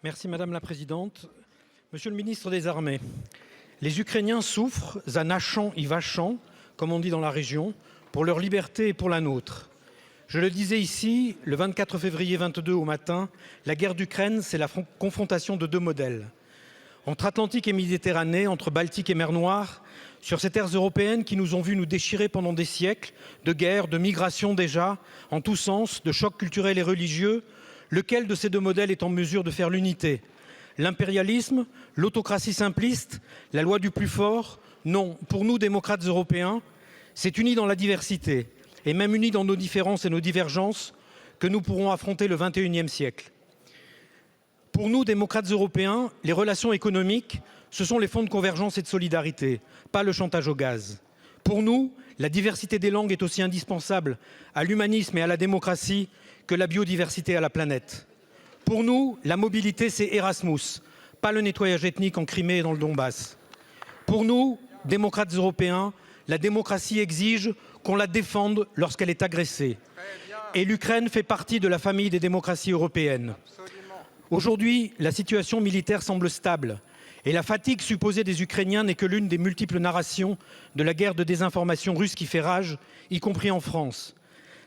Merci Madame la Présidente. Monsieur le ministre des Armées, les Ukrainiens souffrent à nachant y vachant, comme on dit dans la région, pour leur liberté et pour la nôtre. Je le disais ici, le 24 février 22 au matin, la guerre d'Ukraine, c'est la confrontation de deux modèles. Entre Atlantique et Méditerranée, entre Baltique et mer Noire, sur ces terres européennes qui nous ont vus nous déchirer pendant des siècles, de guerres, de migrations déjà, en tous sens, de chocs culturels et religieux, lequel de ces deux modèles est en mesure de faire l'unité? L'impérialisme, l'autocratie simpliste, la loi du plus fort? Non, pour nous, démocrates européens, c'est unis dans la diversité, et même unis dans nos différences et nos divergences, que nous pourrons affronter le XXIe siècle. Pour nous, démocrates européens, les relations économiques, ce sont les fonds de convergence et de solidarité, pas le chantage au gaz. Pour nous, la diversité des langues est aussi indispensable à l'humanisme et à la démocratie que la biodiversité à la planète. Pour nous, la mobilité, c'est Erasmus, pas le nettoyage ethnique en Crimée et dans le Donbass. Pour nous, démocrates européens, la démocratie exige qu'on la défende lorsqu'elle est agressée. Et l'Ukraine fait partie de la famille des démocraties européennes. Aujourd'hui, la situation militaire semble stable et la fatigue supposée des Ukrainiens n'est que l'une des multiples narrations de la guerre de désinformation russe qui fait rage, y compris en France.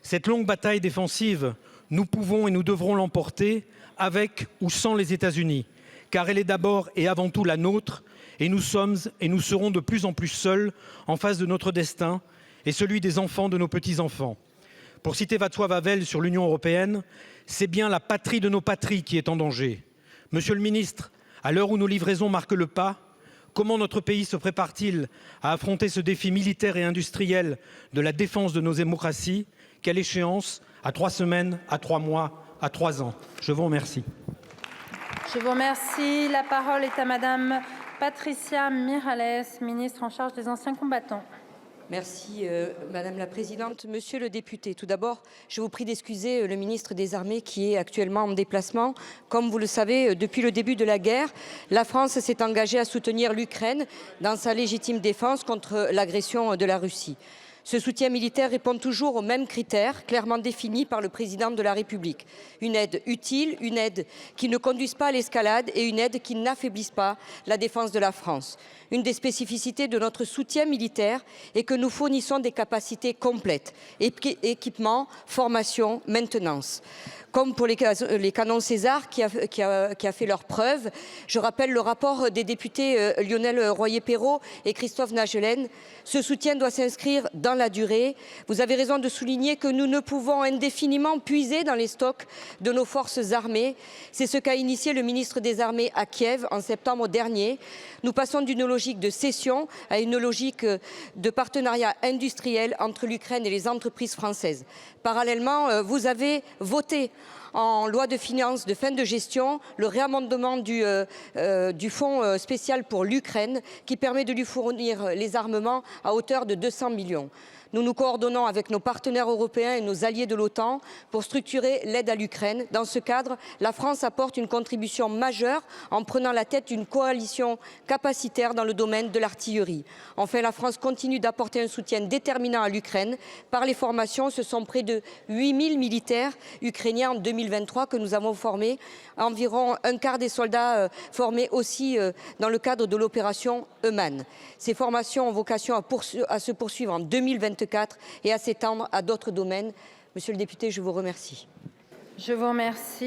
Cette longue bataille défensive, nous pouvons et nous devrons l'emporter avec ou sans les États-Unis, car elle est d'abord et avant tout la nôtre, et nous sommes et nous serons de plus en plus seuls en face de notre destin et celui des enfants de nos petits-enfants. Pour citer Václav Havel sur l'Union européenne, c'est bien la patrie de nos patries qui est en danger. Monsieur le ministre, à l'heure où nos livraisons marquent le pas, comment notre pays se prépare-t-il à affronter ce défi militaire et industriel de la défense de nos démocraties? Quelle échéance? À 3 semaines, à 3 mois, à 3 ans? Je vous remercie. Je vous remercie. La parole est à Madame Patricia Mirallès, ministre en charge des Anciens combattants. Merci Madame la Présidente. Monsieur le député, tout d'abord, je vous prie d'excuser le ministre des Armées qui est actuellement en déplacement. Comme vous le savez, depuis le début de la guerre, la France s'est engagée à soutenir l'Ukraine dans sa légitime défense contre l'agression de la Russie. Ce soutien militaire répond toujours aux mêmes critères clairement définis par le président de la République. Une aide utile, une aide qui ne conduise pas à l'escalade et une aide qui n'affaiblisse pas la défense de la France. Une des spécificités de notre soutien militaire est que nous fournissons des capacités complètes, équipement, formation, maintenance. Comme pour les canons César qui a fait leurs preuves. Je rappelle le rapport des députés Lionel Royer-Perrot et Christophe Nagelène. Ce soutien doit s'inscrire dans la durée. Vous avez raison de souligner que nous ne pouvons indéfiniment puiser dans les stocks de nos forces armées. C'est ce qu'a initié le ministre des Armées à Kiev en septembre dernier. Nous passons d'une logique de cession à une logique de partenariat industriel entre l'Ukraine et les entreprises françaises. Parallèlement, vous avez voté en loi de finances de fin de gestion le réamendement du fonds spécial pour l'Ukraine qui permet de lui fournir les armements à hauteur de 200 millions. Nous nous coordonnons avec nos partenaires européens et nos alliés de l'OTAN pour structurer l'aide à l'Ukraine. Dans ce cadre, la France apporte une contribution majeure en prenant la tête d'une coalition capacitaire dans le domaine de l'artillerie. Enfin, la France continue d'apporter un soutien déterminant à l'Ukraine. Par les formations, ce sont près de 8000 militaires ukrainiens en 2023 que nous avons formés. Environ un quart des soldats formés aussi dans le cadre de l'opération Euman. Ces formations ont vocation à se poursuivre en 2024 et à s'étendre à d'autres domaines. Monsieur le député, je vous remercie. Je vous remercie.